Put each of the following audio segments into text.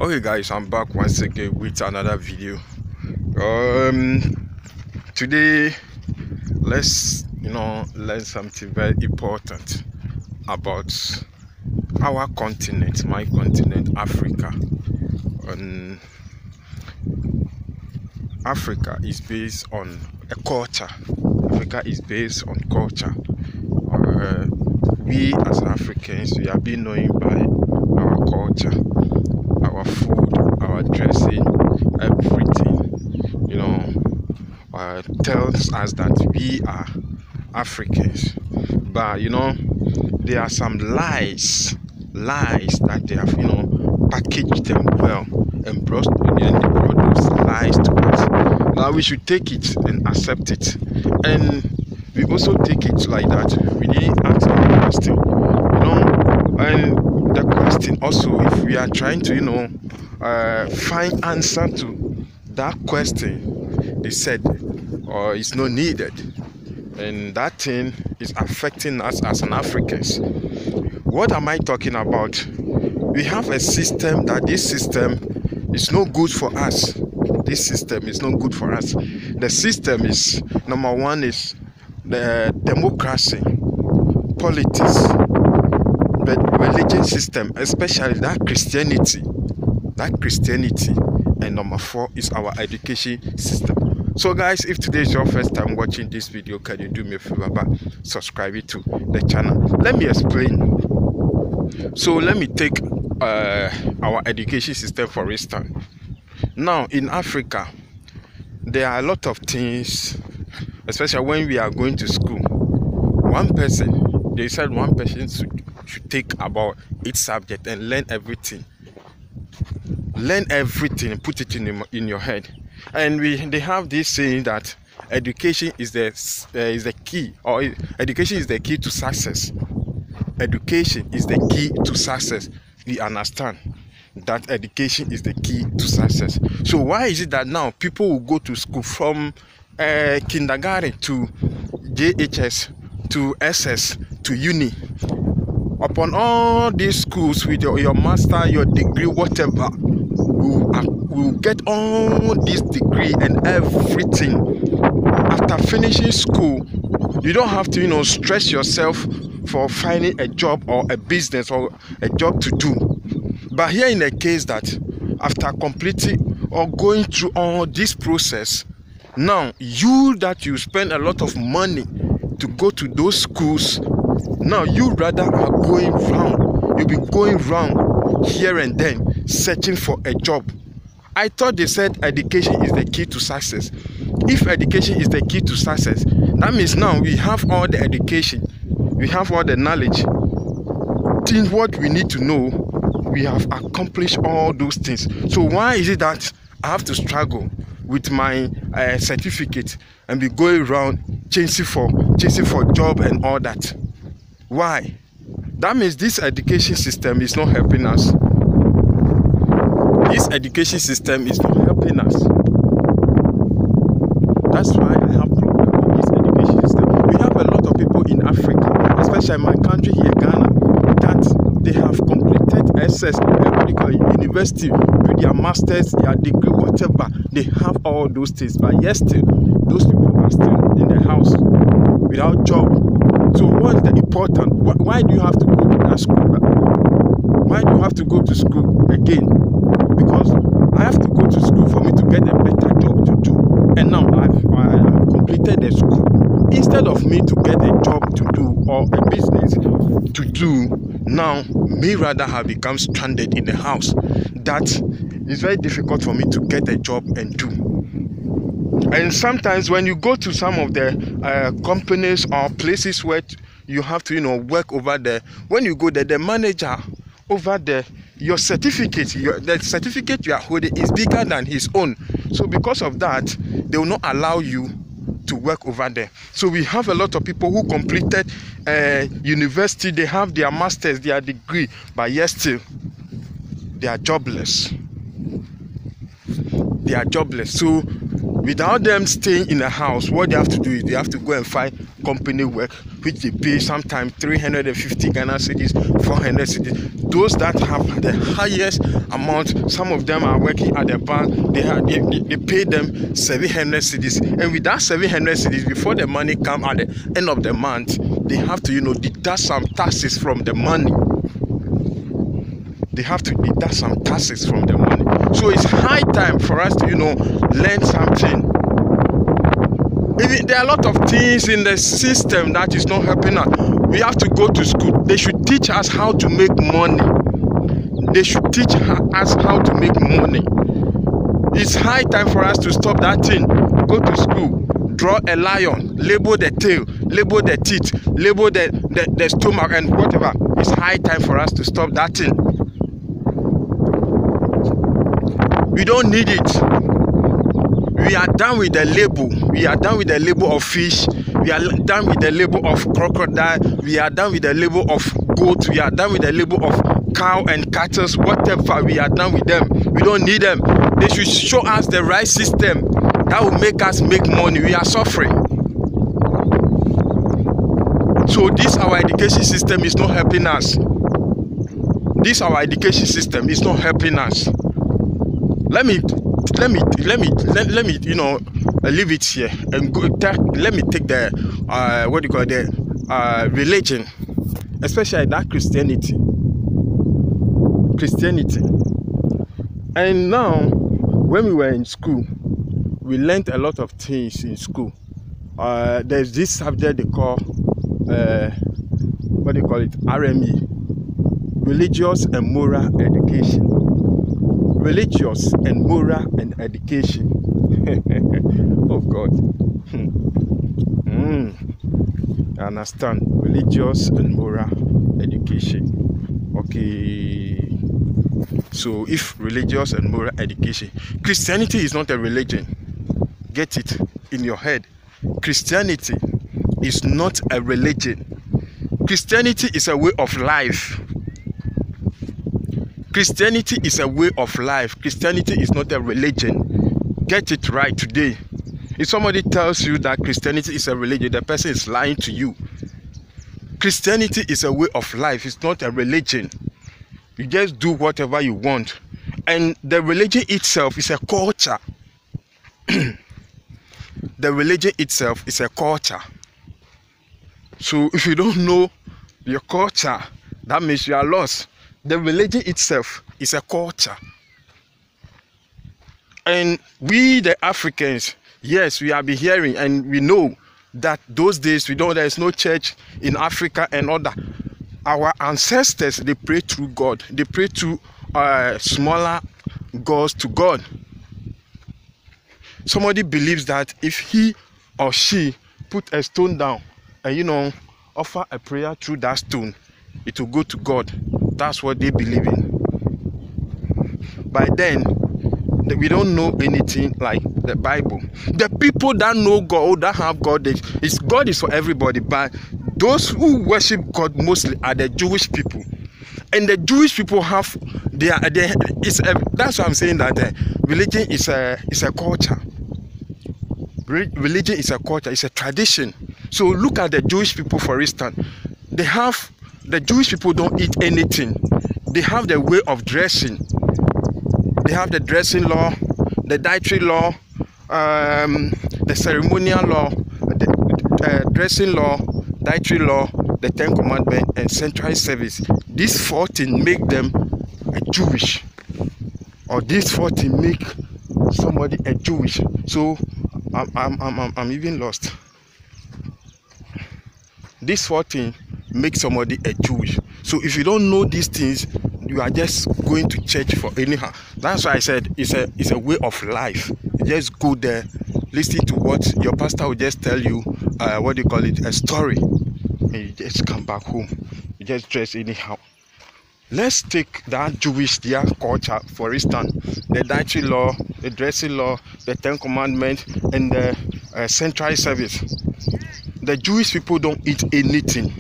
Okay guys, I'm back once again with another video. Today let's learn something very important about our continent, my continent, Africa. Africa is based on a culture. Africa is based on culture. We as Africans, we are being known by our culture, our food, our dressing, everything, tells us that we are Africans. But there are some lies that they have packaged them well and brought those lies to us. Now we should take it and accept it, and we also take it like that. We didn't ask any question, and the question also, if we are trying to find answer to that question, they said it's not needed, and that thing is affecting us as an Africans. What am I talking about? We have a system this system is no good for us. This system is not good for us. The system is, number one, is the democracy, politics, but religion system, especially that Christianity, and number four is our education system. So guys, if today is your first time watching this video, can you do me a favor by subscribing to the channel? Let me explain. So let me take our education system for instance. Now in Africa, there are a lot of things, especially when we are going to school. They said one person should take about each subject and learn everything, and put it in your head. And they have this saying that education is the key, or education is the key to success. Education is the key to success. We understand that education is the key to success. So why is it that now people will go to school from kindergarten to JHS to SS to uni? Upon all these schools with your master, your degree, whatever, will get all this degree and everything. After finishing school, you don't have to stress yourself for finding a job or a business or a job to do. But here in the case that after completing or going through all this process, now you spend a lot of money to go to those schools, now you rather are going round. You'll be going round here and then searching for a job. I thought they said education is the key to success. If education is the key to success, that means now we have all the education, we have all the knowledge, things what we need to know. We have accomplished all those things. So why is it that I have to struggle with my certificate and be going around chasing for job and all that? Why? That means this education system is not helping us. This education system is not helping us. That's why I have problem with this education system. We have a lot of people in Africa, especially in my country here, Ghana, that they have completed SS, university, do their masters, their degree, whatever. They have all those things, but yet still, those people are still in the house without job. So what is the important? Why do you have to go to that school? Why do you have to go to school again? Because I have to go to school for me to get a better job to do. And now I have completed the school. Instead of me to get a job to do or a business to do, now me rather have become stranded in the house. That is very difficult for me to get a job and do. And sometimes when you go to some of the companies or places where you have to work over there, when you go there, the manager over there, your certificate, the certificate you are holding is bigger than his own. So because of that, they will not allow you to work over there. So we have a lot of people who completed university, they have their masters, their degree, but yet still they are jobless. They are jobless. So without them staying in the house, what they have to do is they have to go and find company work, which they pay sometimes 350 Ghana cedis, 400 cedis. Those that have the highest amount, some of them are working at the bank, they pay them 700 cedis. And with that 700 cedis, before the money come at the end of the month, they have to, deduct some taxes from the money. They have to deduct some taxes from the money. So it's high time for us to, learn something. Even there are a lot of things in the system that is not helping us. We have to go to school. They should teach us how to make money. They should teach us how to make money. It's high time for us to stop that thing. Go to school, draw a lion, label the tail, label the teeth, label the stomach and whatever. It's high time for us to stop that thing. We don't need it. We are done with the label. We are done with the label of fish. We are done with the label of crocodile. We are done with the label of goat. We are done with the label of cow and cattle. Whatever, we are done with them. We don't need them. They should show us the right system that will make us make money. We are suffering. So this our education system is not helping us. This our education system is not helping us. Let me leave it here and go. Let me take the religion, especially that Christianity. And now, when we were in school, we learned a lot of things in school. There's this subject they call RME, religious and moral education. Religious and moral and education. Oh God. I understand. Religious and moral education. Okay. So if religious and moral education, Christianity is not a religion. Get it in your head. Christianity is not a religion. Christianity is a way of life. Christianity is a way of life. Christianity is not a religion. Get it right today. If somebody tells you that Christianity is a religion, the person is lying to you. Christianity is a way of life. It's not a religion. You just do whatever you want. And the religion itself is a culture. The religion itself is a culture. So if you don't know your culture, that means you are lost. The religion itself is a culture. And we, the Africans, yes, we have been hearing and we know that those days, there is no church in Africa and all that. Our ancestors, they pray through God. They pray through smaller gods to God. Somebody believes that if he or she put a stone down and, offer a prayer through that stone, it will go to God. That's what they believe in. By then, we don't know anything like the Bible. The people that know God, that have God, God is for everybody. But those who worship God mostly are the Jewish people. And the Jewish people have that's why I'm saying that religion is a culture. Religion is a culture, it's a tradition. So look at the Jewish people, for instance. The Jewish people don't eat anything. They have the way of dressing. They have the dressing law, the dietary law, the ceremonial law, the dressing law, dietary law, the 10 Commandments, and central service. These 14 make them a Jewish, or these 14 make somebody a Jewish. So I'm even lost. These 14 make somebody a Jewish. So if you don't know these things, you are just going to church for anyhow. That's why I said it's a way of life. You just go there, listen to what your pastor will just tell you, a story, and you just come back home. You just dress anyhow. Let's take that Jewish culture, for instance, the dietary law, the dressing law, the 10 Commandments, and the central service. The Jewish people don't eat anything.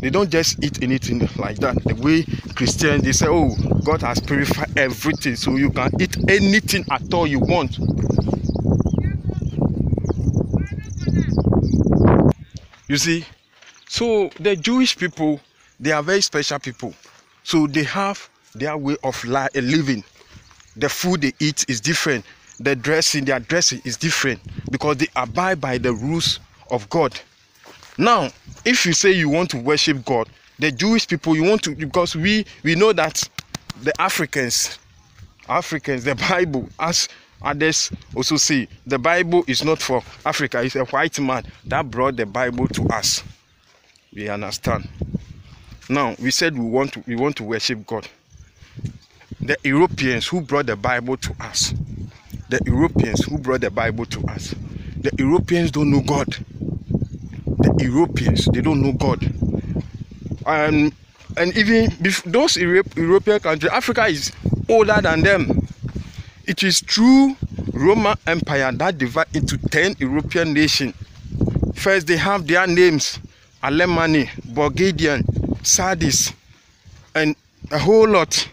They don't just eat anything like that. The way Christians, they say, oh, God has purified everything, so you can eat anything at all you want. You see, So the Jewish people, they are very special people. So they have their way of living. The food they eat is different. Their dressing is different because they abide by the rules of God. Now, if you say you want to worship God, the Jewish people, you want to, because we know that the Africans, the Bible, as others also say, the Bible is not for Africa. It's a white man that brought the Bible to us. We understand. Now, we said we want to worship God. The Europeans who brought the Bible to us. The Europeans who brought the Bible to us. The Europeans don't know God. The Europeans, they don't know God. And even those European countries, Africa is older than them. It is through Roman Empire that divided into 10 European nations. First, they have their names: Alemanni, Bulgarian, Sardis, and a whole lot.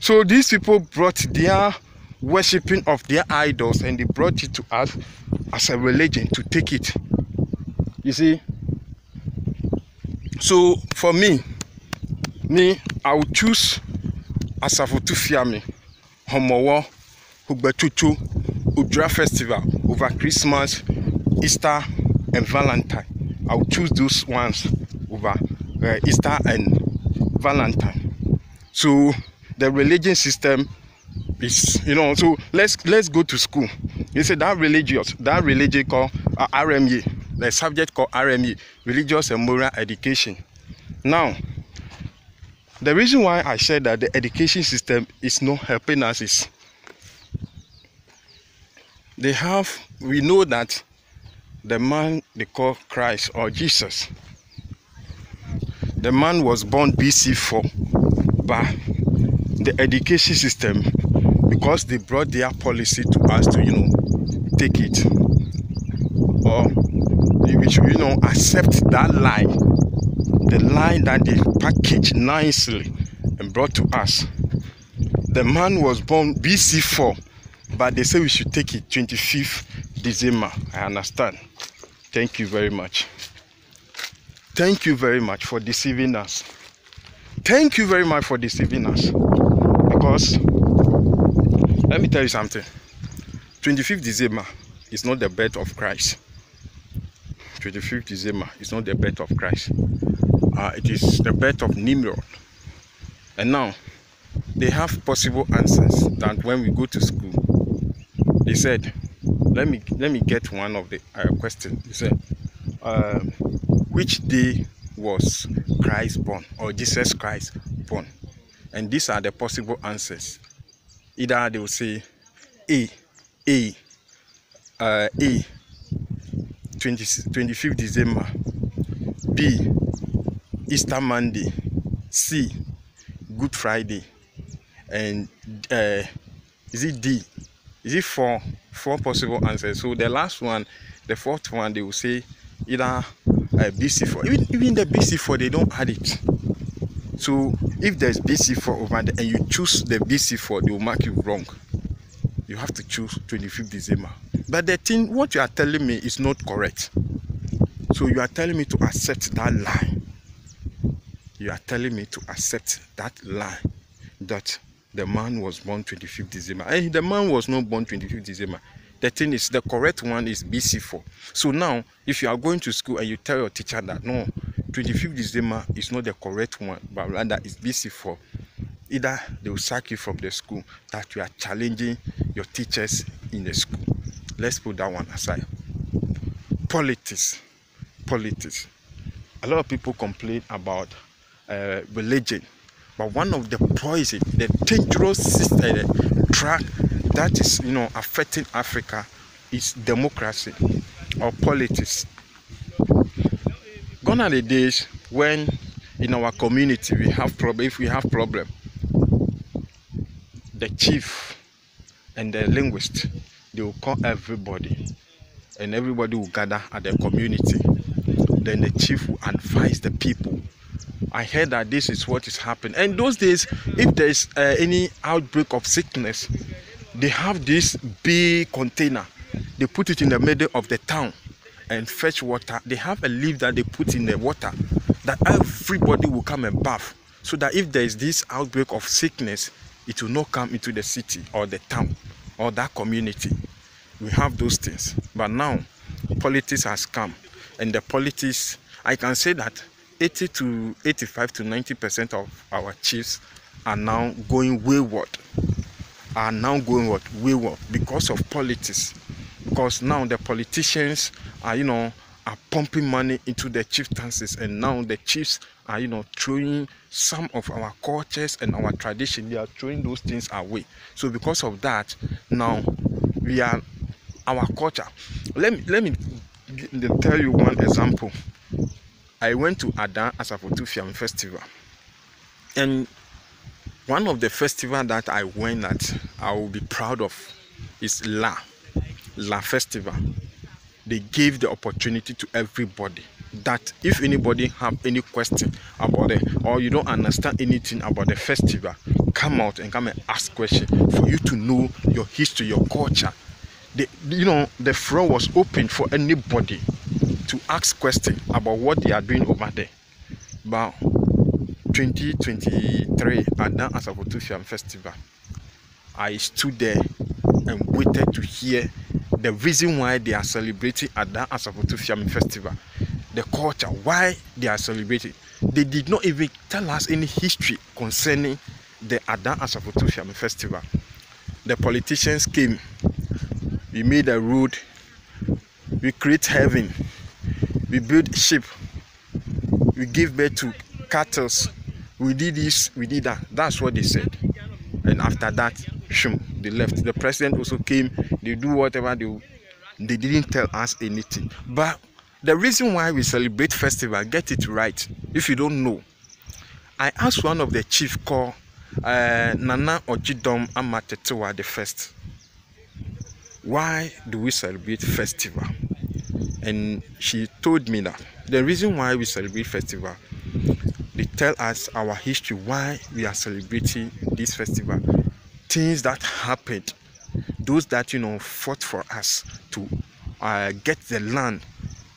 So these people brought their worshipping of their idols and they brought it to us as a religion to take it. You see? So for me, I would choose Asafotufiami, Homowo, Hugbetutu, Udra Festival over Christmas, Easter, and Valentine. I would choose those ones over Easter and Valentine. So the religion system is, so let's go to school. You say that religion called RME, the subject called RME, religious and moral education. Now, the reason why I said that the education system is not helping us is we know that the man they call Christ or Jesus, the man was born BC 4, but the education system, because they brought their policy to us to take it, or we should accept that lie, the lie that they packaged nicely and brought to us. The man was born BC 4, but they say we should take it 25th December. I understand. Thank you very much. Thank you very much for deceiving us. Thank you very much for deceiving us. Because, let me tell you something. 25th December is not the birth of Christ. 25th December is not the birth of Christ. It is the birth of Nimrod. And now, they have possible answers that when we go to school, they said, let me get one of the questions. They said, which day was Christ born, or Jesus Christ born? And these are the possible answers. Either they will say A, 25th December, B, Easter Monday, C, Good Friday, and is it D? Is it four possible answers? So the last one, the fourth one, they will say either BC4. Even the BC4, they don't add it. So if there's BC4 over there and you choose the BC4, they will mark you wrong. You have to choose 25th December. But the thing, what you are telling me is not correct. So you are telling me to accept that lie. You are telling me to accept that lie that the man was born 25th December. And the man was not born 25th December. The thing is, the correct one is BC4. So now, if you are going to school and you tell your teacher that no, 25th December is not the correct one, but rather it's BC4, either they will sack you from the school, that you are challenging your teachers in the school. Let's put that one aside. Politics. A lot of people complain about religion, but one of the poison, the dangerous track that is affecting Africa is democracy or politics. Gone are the days when in our community we have problem. If we have problem, the chief and the linguist, they will call everybody, and everybody will gather at the community. Then the chief will advise the people. I heard that this is what is happening. And those days, if there is any outbreak of sickness, they have this big container. They put it in the middle of the town, and fetch water, they have a leaf that they put in the water that everybody will come and bath, so that if there is this outbreak of sickness, it will not come into the city or the town or that community. We have those things. But now politics has come, and the politics, I can say that 80 to 85 to 90% of our chiefs are now going wayward. Wayward because of politics. Because now the politicians are, are pumping money into the chieftaincies, and now the chiefs are, throwing some of our cultures and our tradition. They are throwing those things away. So because of that, now our culture. Let me tell you one example. I went to Ada Asafotufiam festival, and one of the festivals that I went at, I will be proud of, is La Festival. They gave the opportunity to everybody that if anybody have any question about it, or you don't understand anything about the festival, come out and come and ask questions for you to know your history, your culture. The floor was open for anybody to ask questions about what they are doing over there. But 2023 at that Asafotufiam festival, I stood there and waited to hear the reason why they are celebrating at that Asafotufiam festival, the culture, why they are celebrating. They did not even tell us any history concerning the Ada Asafotufiam festival. The politicians came, we made a road, we create heaven, we build ship, we give birth to cattle, we did this, we did that. That's what they said. And after that, they left. The president also came, they do whatever they didn't tell us anything. But the reason why we celebrate festival, get it right. If you don't know, I asked one of the chief called Nana Ojidom Amatetewa the first, why do we celebrate festival? And she told me that the reason why we celebrate festival, they tell us our history, why we are celebrating this festival, things that happened, those that fought for us to get the land,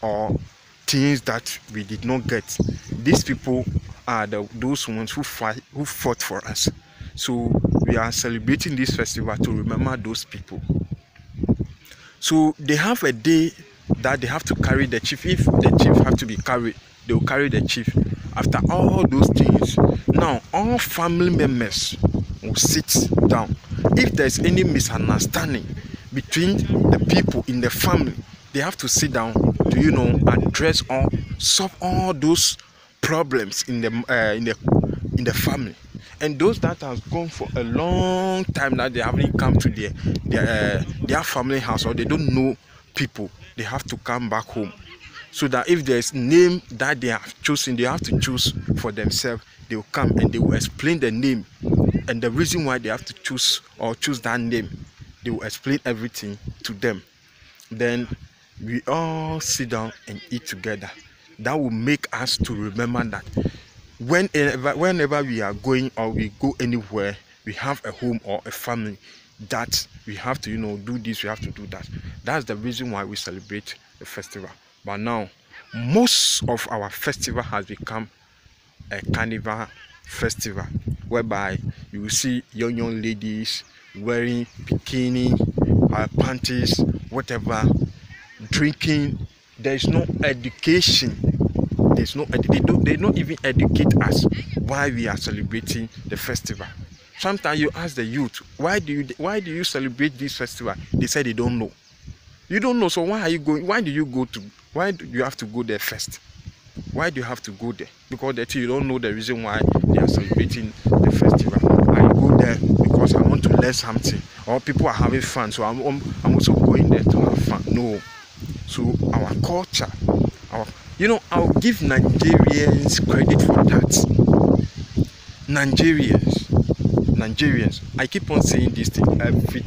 or things that we did not get. These people are those ones who fought for us. So we are celebrating this festival to remember those people. So they have a day that they have to carry the chief. If the chief have to be carried, they will carry the chief. After all those things, now all family members will sit down. If there's any misunderstanding between the people in the family, they have to sit down to address or solve all those problems in the family. And those that has gone for a long time that they haven't come to their family house, or they don't know people, they have to come back home. So that if there's name that they have chosen, they have to choose for themselves. They will come and they will explain the name and the reason why they have to choose that name. They will explain everything to them. Then we all sit down and eat together. That will make us to remember that whenever we are going or we go anywhere, we have a home or a family that we have to do this, we have to do that. That's the reason why we celebrate the festival. But now most of our festival has become a carnival festival, whereby you will see young ladies wearing bikini, panties, whatever, drinking. There is no education. They don't even educate us why we are celebrating the festival. Sometimes you ask the youth, why do you celebrate this festival? They say they don't know. You don't know, so why are you going? Why do you have to go there first? Why do you have to go there? Because you don't know the reason why they are celebrating the festival. I go there because I want to learn something, or people are having fun, so I'm also going there to have fun. No. So our culture, I'll give Nigerians credit for that. Nigerians, I keep on saying this thing every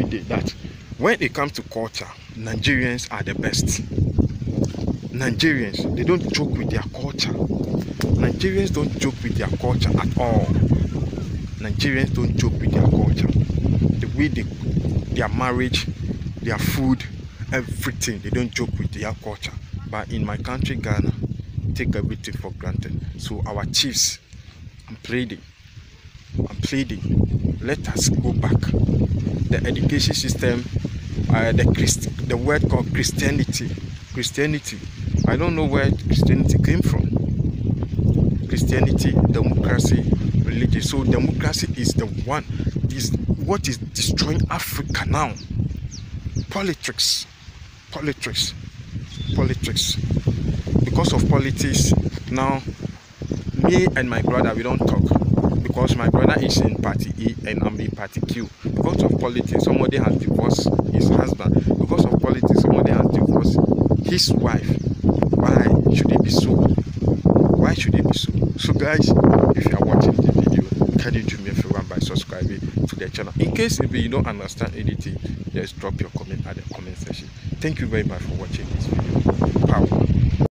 day, that when it comes to culture, Nigerians are the best. Nigerians, they don't joke with their culture. Nigerians don't joke with their culture at all. Nigerians don't joke with their culture. The way their marriage, their food, everything. They don't joke with their culture. But in my country, Ghana, take everything for granted. So our chiefs, I'm pleading, let us go back. The education system, the word called Christianity. I don't know where Christianity came from. Christianity, democracy, religion. So democracy is the one, is what is destroying Africa now. Politics. Because of politics, now me and my brother, we don't talk. Because my brother is in party E and I'm in party Q. Because of politics, somebody has divorced his husband. Because of politics, somebody has divorced his wife. Why should it be so? Why should it be so? So guys, if you are watching the video, can you do me a favor by subscribing to the channel? In case if you don't understand anything, just drop your comment at the comment section. Thank you very much for watching this video.